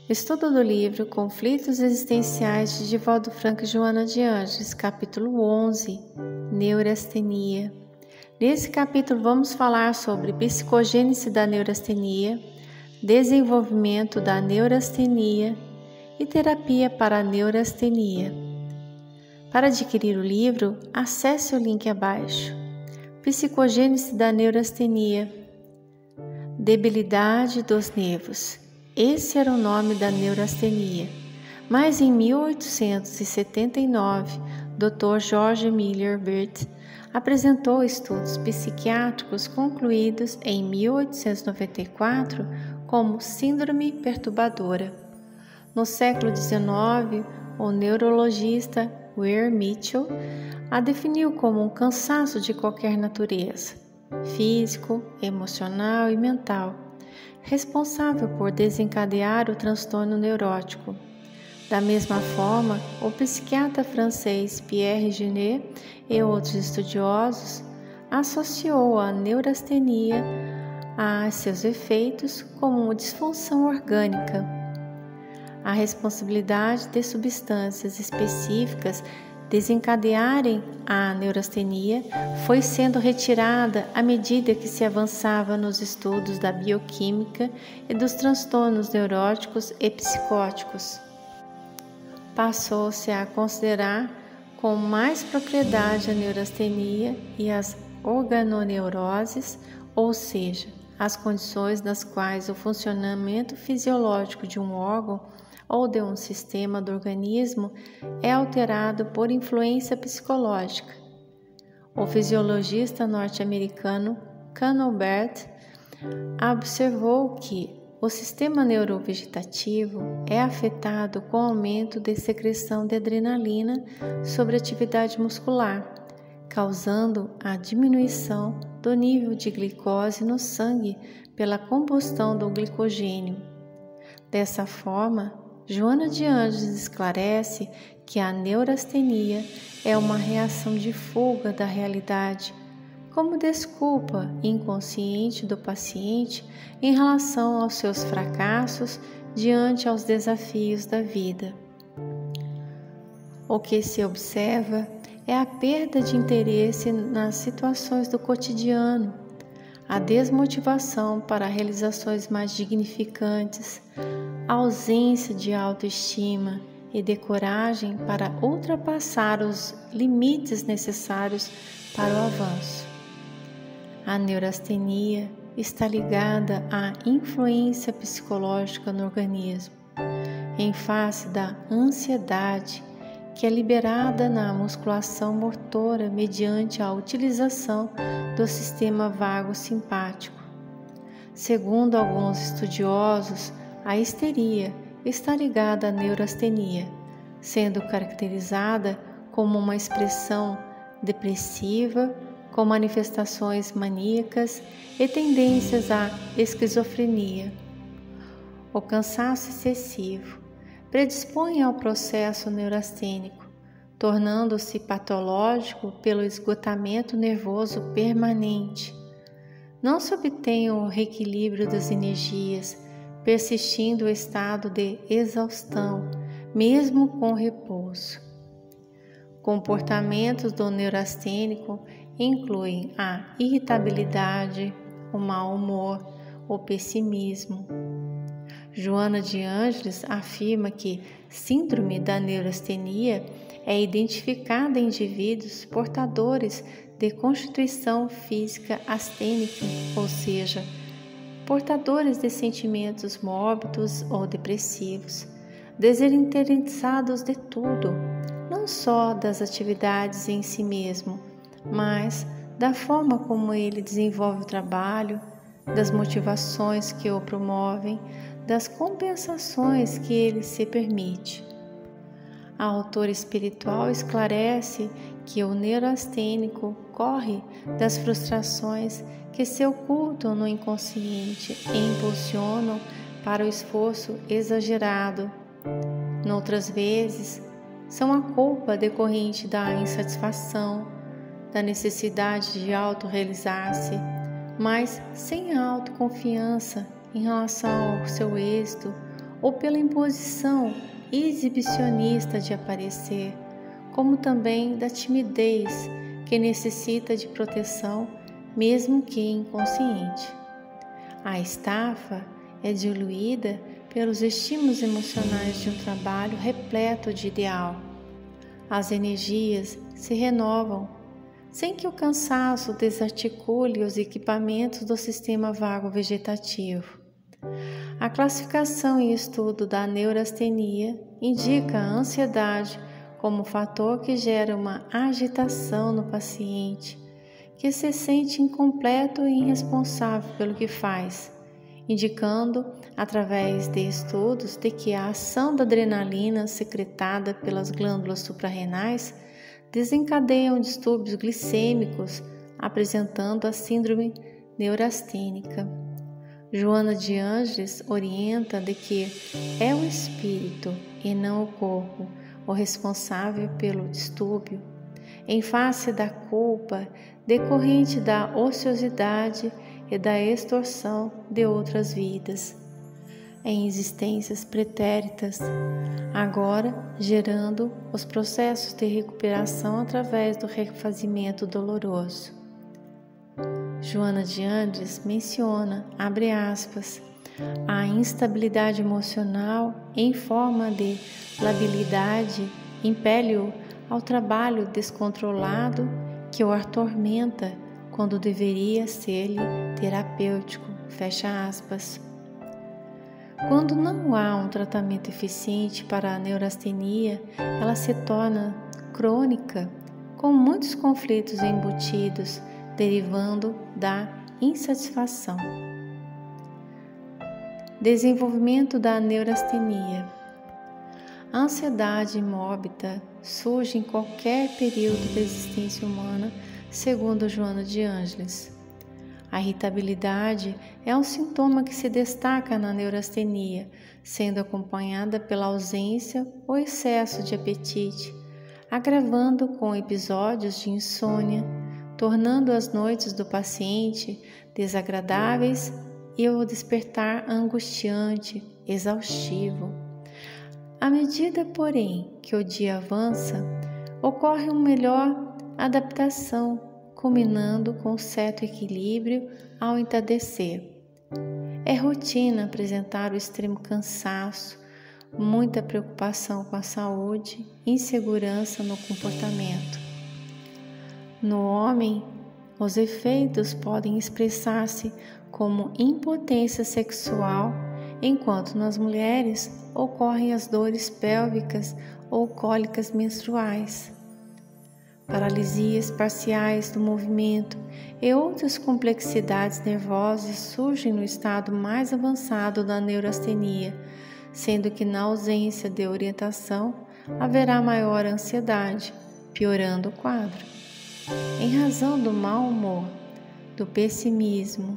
Estudo do livro Conflitos Existenciais de Divaldo Franco e Joana de Ângeles, capítulo 11, Neurastenia. Nesse capítulo vamos falar sobre psicogênese da neurastenia, desenvolvimento da neurastenia e terapia para a neurastenia. Para adquirir o livro, acesse o link abaixo. Psicogênese da neurastenia. Debilidade dos nervos. Esse era o nome da neurastenia. Mas em 1879, Dr. George Miller Bird apresentou estudos psiquiátricos concluídos em 1894 como síndrome perturbadora. No século XIX, o neurologista Weir Mitchell a definiu como um cansaço de qualquer natureza, físico, emocional e mental, responsável por desencadear o transtorno neurótico. Da mesma forma, o psiquiatra francês Pierre Janet e outros estudiosos associou a neurastenia a seus efeitos como uma disfunção orgânica. A responsabilidade de substâncias específicas desencadearem a neurastenia foi sendo retirada à medida que se avançava nos estudos da bioquímica e dos transtornos neuróticos e psicóticos. Passou-se a considerar com mais propriedade a neurastenia e as organoneuroses, ou seja, as condições nas quais o funcionamento fisiológico de um órgão ou de um sistema do organismo é alterado por influência psicológica. O fisiologista norte-americano Canobert observou que o sistema neurovegetativo é afetado com o aumento de secreção de adrenalina sobre a atividade muscular, causando a diminuição do nível de glicose no sangue pela combustão do glicogênio. Dessa forma, Joana de Ângeles esclarece que a neurastenia é uma reação de fuga da realidade, como desculpa inconsciente do paciente em relação aos seus fracassos diante aos desafios da vida. O que se observa é a perda de interesse nas situações do cotidiano, a desmotivação para realizações mais dignificantes, a ausência de autoestima e de coragem para ultrapassar os limites necessários para o avanço. A neurastenia está ligada à influência psicológica no organismo, em face da ansiedade que é liberada na musculação motora mediante a utilização do sistema vago simpático. Segundo alguns estudiosos, a histeria está ligada à neurastenia, sendo caracterizada como uma expressão depressiva com manifestações maníacas e tendências à esquizofrenia. O cansaço excessivo predispõe ao processo neurastênico, tornando-se patológico pelo esgotamento nervoso permanente. Não se obtém o reequilíbrio das energias, persistindo o estado de exaustão, mesmo com repouso. Comportamentos do neurastênico incluem a irritabilidade, o mau humor, o pessimismo. Joana de Ângeles afirma que síndrome da neurastenia é identificada em indivíduos portadores de constituição física astênica, ou seja, portadores de sentimentos mórbidos ou depressivos, desinteressados de tudo, não só das atividades em si mesmo, mas da forma como ele desenvolve o trabalho, das motivações que o promovem, das compensações que ele se permite. A autora espiritual esclarece que o neurastênico corre das frustrações que se ocultam no inconsciente e impulsionam para o esforço exagerado. Noutras vezes, são a culpa decorrente da insatisfação, da necessidade de autorrealizar-se, mas sem a autoconfiança em relação ao seu êxito ou pela imposição exibicionista de aparecer, como também da timidez que necessita de proteção, mesmo que inconsciente. A estafa é diluída pelos estímulos emocionais de um trabalho repleto de ideal. As energias se renovam, sem que o cansaço desarticule os equipamentos do sistema vago vegetativo. A classificação e estudo da neurastenia indica a ansiedade como fator que gera uma agitação no paciente, que se sente incompleto e irresponsável pelo que faz, indicando, através de estudos, de que a ação da adrenalina secretada pelas glândulas suprarrenais desencadeiam distúrbios glicêmicos, apresentando a síndrome neurastênica. Joana de Ângeles orienta de que é o espírito e não o corpo o responsável pelo distúrbio, em face da culpa decorrente da ociosidade e da extorsão de outras vidas, em existências pretéritas, agora gerando os processos de recuperação através do refazimento doloroso. Joana de Ângeles menciona, abre aspas, a instabilidade emocional em forma de labilidade impele-o ao trabalho descontrolado que o atormenta quando deveria ser-lhe terapêutico, fecha aspas. Quando não há um tratamento eficiente para a neurastenia, ela se torna crônica, com muitos conflitos embutidos, derivando da insatisfação. Desenvolvimento da neurastenia. A ansiedade mórbida surge em qualquer período da existência humana, segundo Joana de Ângeles. A irritabilidade é um sintoma que se destaca na neurastenia, sendo acompanhada pela ausência ou excesso de apetite, agravando com episódios de insônia, tornando as noites do paciente desagradáveis e o despertar angustiante, exaustivo. À medida, porém, que o dia avança, ocorre uma melhor adaptação, culminando com certo equilíbrio ao entardecer. É rotina apresentar o extremo cansaço, muita preocupação com a saúde, insegurança no comportamento. No homem, os efeitos podem expressar-se como impotência sexual, enquanto nas mulheres ocorrem as dores pélvicas ou cólicas menstruais. Paralisias parciais do movimento e outras complexidades nervosas surgem no estado mais avançado da neurastenia, sendo que na ausência de orientação haverá maior ansiedade, piorando o quadro. Em razão do mau humor, do pessimismo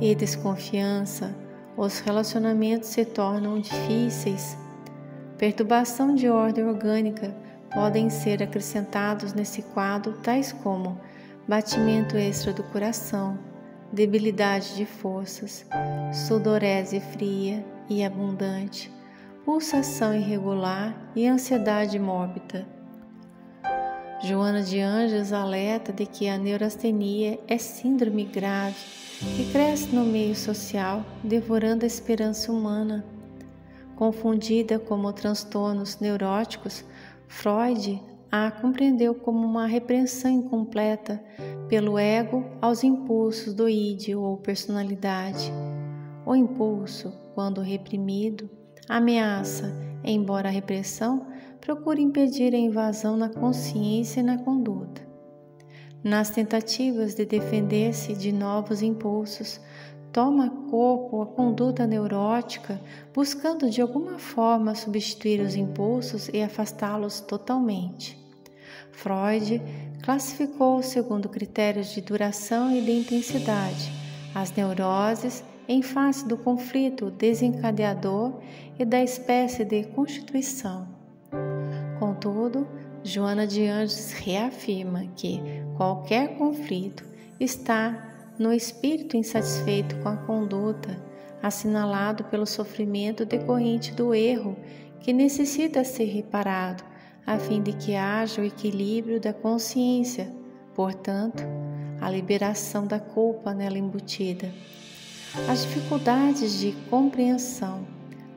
e desconfiança, os relacionamentos se tornam difíceis. Perturbação de ordem orgânica podem ser acrescentados nesse quadro, tais como batimento extra do coração, debilidade de forças, sudorese fria e abundante, pulsação irregular e ansiedade mórbida. Joana de Ângeles alerta de que a neurastenia é síndrome grave que cresce no meio social, devorando a esperança humana. Confundida como transtornos neuróticos, Freud a compreendeu como uma repreensão incompleta pelo ego aos impulsos do id ou personalidade. O impulso, quando reprimido, ameaça, embora a repressão procure impedir a invasão na consciência e na conduta. Nas tentativas de defender-se de novos impulsos, toma corpo a conduta neurótica, buscando de alguma forma substituir os impulsos e afastá-los totalmente. Freud classificou, segundo critérios de duração e de intensidade, as neuroses em face do conflito desencadeador e da espécie de constituição. Contudo, Joana de Ângeles reafirma que qualquer conflito está no espírito insatisfeito com a conduta, assinalado pelo sofrimento decorrente do erro que necessita ser reparado, a fim de que haja o equilíbrio da consciência, portanto, a liberação da culpa nela embutida. As dificuldades de compreensão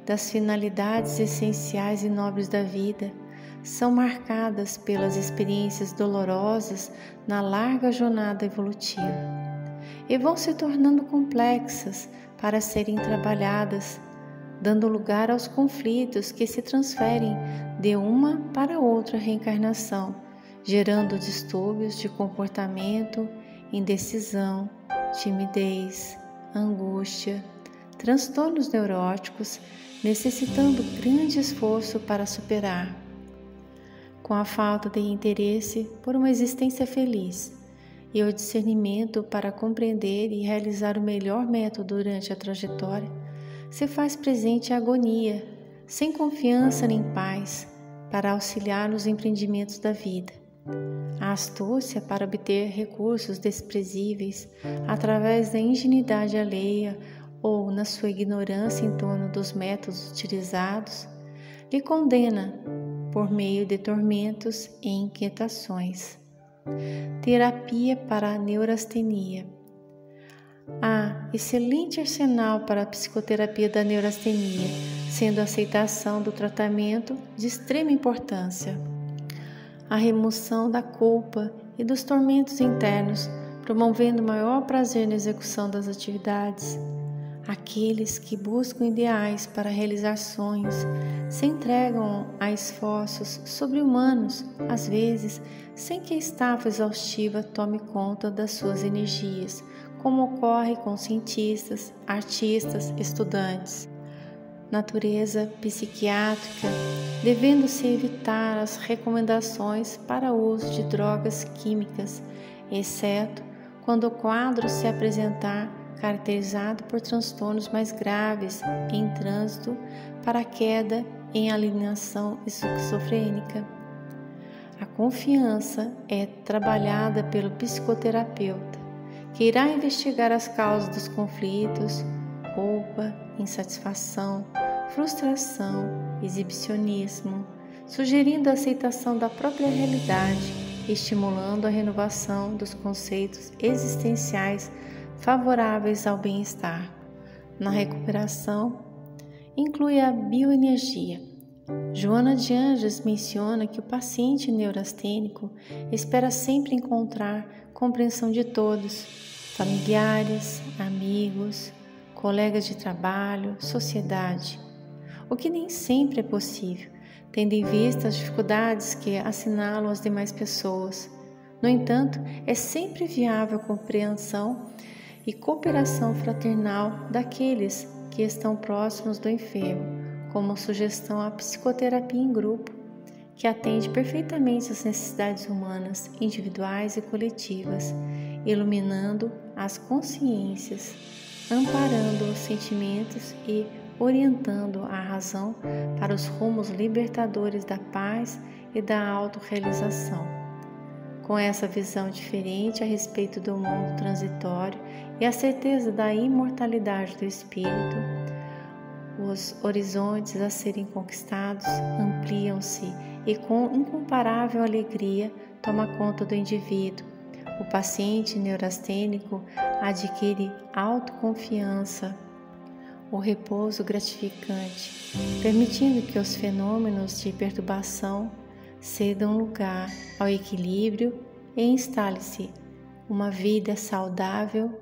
das finalidades essenciais e nobres da vida são marcadas pelas experiências dolorosas na larga jornada evolutiva e vão se tornando complexas para serem trabalhadas, dando lugar aos conflitos que se transferem de uma para outra reencarnação, gerando distúrbios de comportamento, indecisão, timidez, angústia, transtornos neuróticos, necessitando grande esforço para superar. Com a falta de interesse por uma existência feliz e o discernimento para compreender e realizar o melhor método durante a trajetória, se faz presente a agonia, sem confiança nem paz, para auxiliar nos empreendimentos da vida. A astúcia para obter recursos desprezíveis através da ingenuidade alheia ou na sua ignorância em torno dos métodos utilizados, lhe condena por meio de tormentos e inquietações. Terapia para a neurastenia. Há excelente arsenal para a psicoterapia da neurastenia, sendo a aceitação do tratamento de extrema importância. A remoção da culpa e dos tormentos internos, promovendo maior prazer na execução das atividades. Aqueles que buscam ideais para realizar sonhos se entregam a esforços sobre-humanos, às vezes sem que a estafa exaustiva tome conta das suas energias, como ocorre com cientistas, artistas, estudantes. Natureza psiquiátrica, devendo-se evitar as recomendações para o uso de drogas químicas, exceto quando o quadro se apresentar caracterizado por transtornos mais graves em trânsito para a queda em alienação esquizofrênica. A confiança é trabalhada pelo psicoterapeuta, que irá investigar as causas dos conflitos, culpa, insatisfação, frustração, exibicionismo, sugerindo a aceitação da própria realidade e estimulando a renovação dos conceitos existenciais favoráveis ao bem-estar. Na recuperação, inclui a bioenergia. Joana de Ângeles menciona que o paciente neurastênico espera sempre encontrar compreensão de todos, familiares, amigos, colegas de trabalho, sociedade, o que nem sempre é possível, tendo em vista as dificuldades que assinalam as demais pessoas. No entanto, é sempre viável a compreensão e cooperação fraternal daqueles que estão próximos do enfermo, como sugestão à psicoterapia em grupo, que atende perfeitamente às necessidades humanas, individuais e coletivas, iluminando as consciências, amparando os sentimentos e orientando a razão para os rumos libertadores da paz e da autorrealização. Com essa visão diferente a respeito do mundo transitório e a certeza da imortalidade do espírito, os horizontes a serem conquistados ampliam-se e com incomparável alegria toma conta do indivíduo. O paciente neurastênico adquire autoconfiança, o repouso gratificante, permitindo que os fenômenos de perturbação cedam lugar ao equilíbrio e instale-se uma vida saudável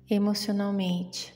emocionalmente.